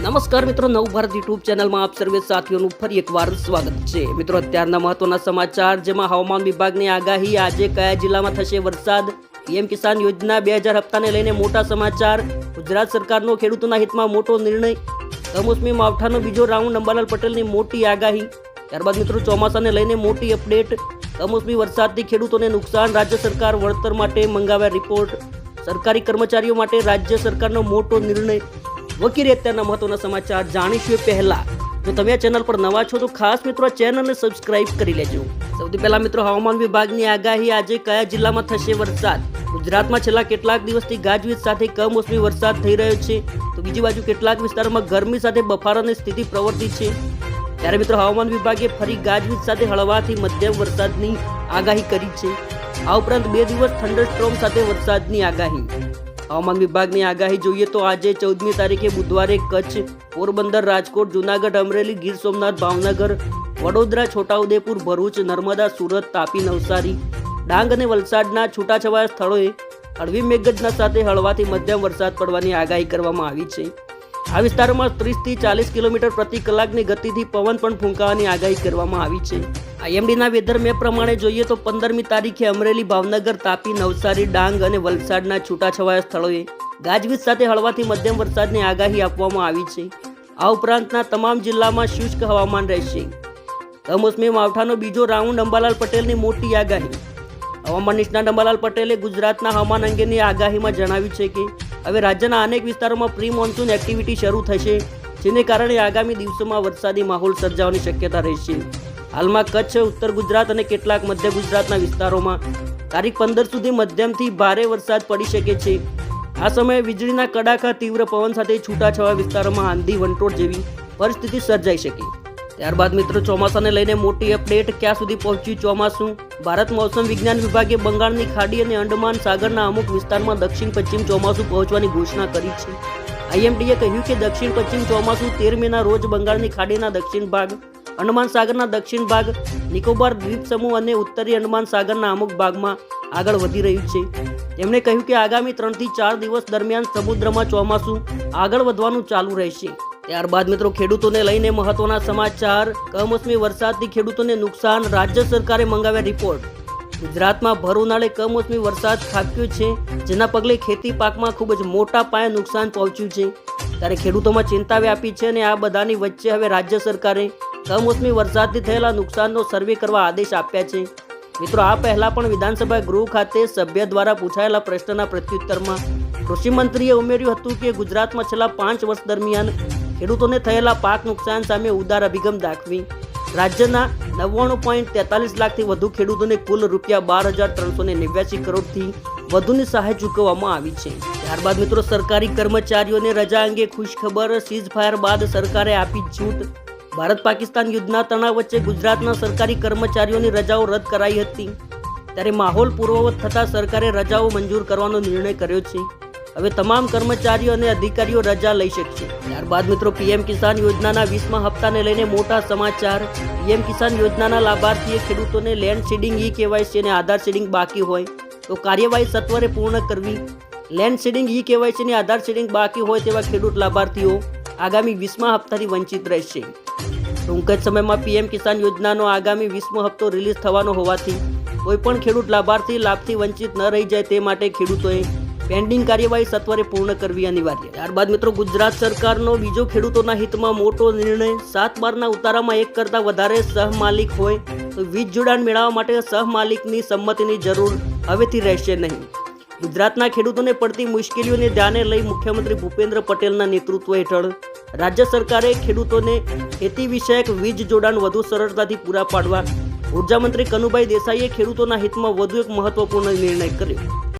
નમસ્કાર મિત્રો, નવ ભારત યુટ્યુબ ચેનલમાં આપ સર્વે સાથીઓનું ફરી એકવાર સ્વાગત છે। મિત્રો, અત્યારના મહત્વના સમાચાર, જેમાં હવામાન વિભાગની આગાહી, આજે કયા જિલ્લામાં થશે વરસાદ, પીએમ કિસાન યોજના 2000 હપ્તાને લઈને મોટા સમાચાર, ગુજરાત સરકારનો ખેડૂતોના હિતમાં મોટો નિર્ણય, કમોસમી માવઠાનો બીજો રાઉન્ડ, અંબાલાલ પટેલની મોટી આગાહી। ત્યારબાદ મિત્રો, ચોમાસાને લઈને મોટી અપડેટ, કમોસમી વરસાદથી ખેડૂતોને નુકસાન, રાજ્ય સરકાર વળતર માટે મંગાવ્યા રિપોર્ટ, સરકારી કર્મચારીઓ માટે રાજ્ય સરકારનો મોટો નિર્ણય વગેરે અત્યારના મહત્વના સમાચાર જાણીશું। પહેલા જો તમે આ ચેનલ પર નવા છો તો ખાસ મિત્રો આ ચેનલને સબસ્ક્રાઇબ કરી લેજો। સૌથી પહેલા મિત્રો, હવામાન વિભાગની આગાહી, આજે કયા જિલ્લામાં થશે વરસાદ। ગુજરાતમાં છેલ્લા કેટલાક દિવસથી ગાજવીજ સાથે કમોસમી વરસાદ થઈ રહ્યો છે, તો બીજી બાજુ કેટલાક વિસ્તારોમાં ગરમી સાથે બફારાની સ્થિતિ પ્રવર્તી છે। ત્યારે મિત્રો, હવામાન વિભાગે ફરી ગાજવીજ સાથે હળવાથી મધ્યમ વરસાદની આગાહી કરી છે। આ ઉપરાંત 2 દિવસ થંડરસ્ટોર્મ સાથે વરસાદની આગાહી। હવામાન વિભાગની આગાહી જોઈએ તો આજે 14મી તારીખે બુધવારે કચ્છ, પોરબંદર, રાજકોટ, જૂનાગઢ, અમરેલી, ગીર સોમનાથ, ભાવનગર, વડોદરા, છોટાઉદેપુર, ભરૂચ, નર્મદા, સુરત, તાપી, નવસારી, ડાંગ અને વલસાડના છૂટાછવાયા સ્થળોએ હળવી મેઘગર્જના સાથે હળવાથી મધ્યમ વરસાદ પડવાની આગાહી કરવામાં આવી છે। આ વિસ્તારોમાં 30 થી 40 કિલોમીટર પ્રતિ કલાકની ગતિથી પવન પણ ફૂંકાવાની આગાહી કરવામાં આવી છે। આઈએમડીના વેધર મેપ પ્રમાણે જોઈએ તો 15મી તારીખે અમરેલી, ભાવનગર, તાપી, નવસારી, ડાંગ અને વલસાડના છૂટાછવાયા સ્થળોએ ગાજવીજ સાથે હળવાથી મધ્યમ વરસાદની આગાહી આપવામાં આવી છે। આ ઉપરાંતના તમામ જિલ્લામાં શુષ્ક હવામાન રહેશે। કમોસમી માવઠાનો બીજો રાઉન્ડ, અંબાલાલ પટેલની મોટી આગાહી। હવામાન નિષ્ણાત અંબાલાલ પટેલે ગુજરાતના હવામાન અંગેની આગાહીમાં જણાવ્યું છે કે હવે રાજ્યના અનેક વિસ્તારોમાં પ્રી મોન્સૂન એક્ટિવિટી શરૂ થશે, જેને કારણે આગામી દિવસોમાં વરસાદી માહોલ સર્જાવાની શક્યતા રહેશે। હાલમાં કચ્છ, ઉત્તર ગુજરાત અને કેટલાક મધ્ય ગુજરાતના વિસ્તારોમાં તારીખ 15 સુધી મધ્યમથી ભારે વરસાદ પડી શકે છે। આ સમયે વીજળીના કડાકા, તીવ્ર પવન સાથે છૂટાછવાયા વિસ્તારોમાં આંધી, વંટોળ જેવી પરિસ્થિતિ સર્જાઈ શકે। ત્યારબાદ મિત્રો, ચોમાસાને લઈને મોટી અપડેટ, ક્યાં સુધી પહોંચ્યું ચોમાસું। ભારત મોસમ વિજ્ઞાન વિભાગે બંગાળની ખાડી અને અંડમાન સાગરના અમુક વિસ્તારમાં દક્ષિણ પશ્ચિમ ચોમાસું પહોંચવાની ઘોષણા કરી છે। આઈએમડીએ કહ્યું કે દક્ષિણ પશ્ચિમ ચોમાસું 13 મેના રોજ બંગાળની ખાડીના દક્ષિણ ભાગ, અંડમાન સાગરના દક્ષિણ ભાગ, નિકોબાર દ્વીપ સમૂહ અને ઉત્તરી અંડમાન સાગરના અમુક ભાગમાં આગળ વધી રહ્યું છે। તેમણે કહ્યું કે આગામી 3 થી 4 દિવસ દરમિયાન સમુદ્રમાં ચોમાસું આગળ વધવાનું ચાલુ રહેશે। ત્યારબાદ મિત્રો, ખેડૂતોને લઈને મહત્વના સમાચાર, કમોસમી વરસાદથી ખેડૂતોને નુકસાન, રાજ્ય સરકારે મંગાવ્યા રિપોર્ટ। ગુજરાતમાં ભર ઉનાળે કમોસમી વરસાદ ખાબક્યો છે, જેના પગલે ખેતી પાકમાં ખૂબ જ મોટા પાયે નુકસાન પહોંચ્યું છે। ત્યારે ખેડૂતોમાં ચિંતા વ્યાપી છે અને આ બધાની વચ્ચે હવે રાજ્ય સરકારે કમોસમી વરસાદથી થયેલા નુકસાનનો સર્વે કરવા આદેશ આપ્યા છે। મિત્રો, આ પહેલા પણ વિધાનસભા ગૃહ ખાતે સભ્ય દ્વારા પૂછાયેલા પ્રશ્નના પ્રત્યુત્તરમાં કૃષિ મંત્રીએ ઉમેર્યું હતું કે ગુજરાતમાં છેલ્લા 5 વર્ષ દરમિયાન ખેડૂતોને થયેલા પાક નુકસાન સામે ઉદાર અભિગમ દાખવી રાજ્યના 99.43 લાખથી વધુ ખેડૂતોને કુલ ₹12,389 કરોડથી વધુની સહાય ચૂકવવામાં આવી છે। ત્યારબાદ મિત્રો, સરકારી કર્મચારીઓને રજા અંગે ખુશખબર, સીઝફાયર બાદ સરકારે આપી છૂટ। ભારત પાકિસ્તાન યુદ્ધના તણાવ વચ્ચે ગુજરાતના સરકારી કર્મચારીઓની રજાઓ રદ કરાઈ હતી, ત્યારે માહોલ પૂર્વવત થતાં સરકારે રજાઓ મંજૂર કરવાનો નિર્ણય કર્યો છે। હવે તમામ કર્મચારીઓ અને અધિકારીઓ રજા લઈ શકશે। ત્યારબાદ મિત્રો, પીએમ કિસાન યોજનાના 20મા હપ્તાને લઈને મોટા સમાચાર। પીએમ કિસાન યોજનાના લાભાર્થીએ ખેડૂતોને લેન્ડ સીડિંગ, ઈ કેવાયસી અને આધાર સીડિંગ બાકી હોય તો કાર્યવાહી સત્વરે પૂર્ણ કરવી। લેન્ડ સીડિંગ, ઈ કેવાયસી અને આધાર સીડિંગ બાકી હોય તેવા ખેડૂત લાભાર્થીઓ આગામી 20મા હપ્તાથી વંચિત રહેશે। ટૂંક જ સમયમાં પીએમ કિસાન યોજનાનો આગામી 20મો હપ્તો રિલીઝ થવાનો હોવાથી કોઈપણ ખેડૂત લાભાર્થી લાભથી વંચિત ન રહી જાય તે માટે ખેડૂતોએ પેન્ડિંગ કાર્યવાહી સત્વરે પૂર્ણ કરવી અનિવાર્ય। ત્યારબાદ મિત્રો, ગુજરાત સરકારનો બીજો ખેડૂતોના હિતમાં મોટો નિર્ણય। 7/12ના ઉતારામાં એક કરતાં વધારે સહમાલિક હોય તો વીજ જોડાણ મેળવવા માટે સહમાલિકની સંમતિની જરૂર હવેથી રહેશે નહીં। ગુજરાતના ખેડૂતોને પડતી મુશ્કેલીઓને ધ્યાને લઈ મુખ્યમંત્રી ભૂપેન્દ્ર પટેલના નેતૃત્વ હેઠળ રાજ્ય સરકારે ખેડૂતોને ખેતી વિષયક વીજ જોડાણ વધુ સરળતાથી પૂરા પાડવા ઉર્જા મંત્રી કનુભાઈ દેસાઈએ ખેડૂતોના હિતમાં વધુ એક મહત્વપૂર્ણ નિર્ણય કર્યો।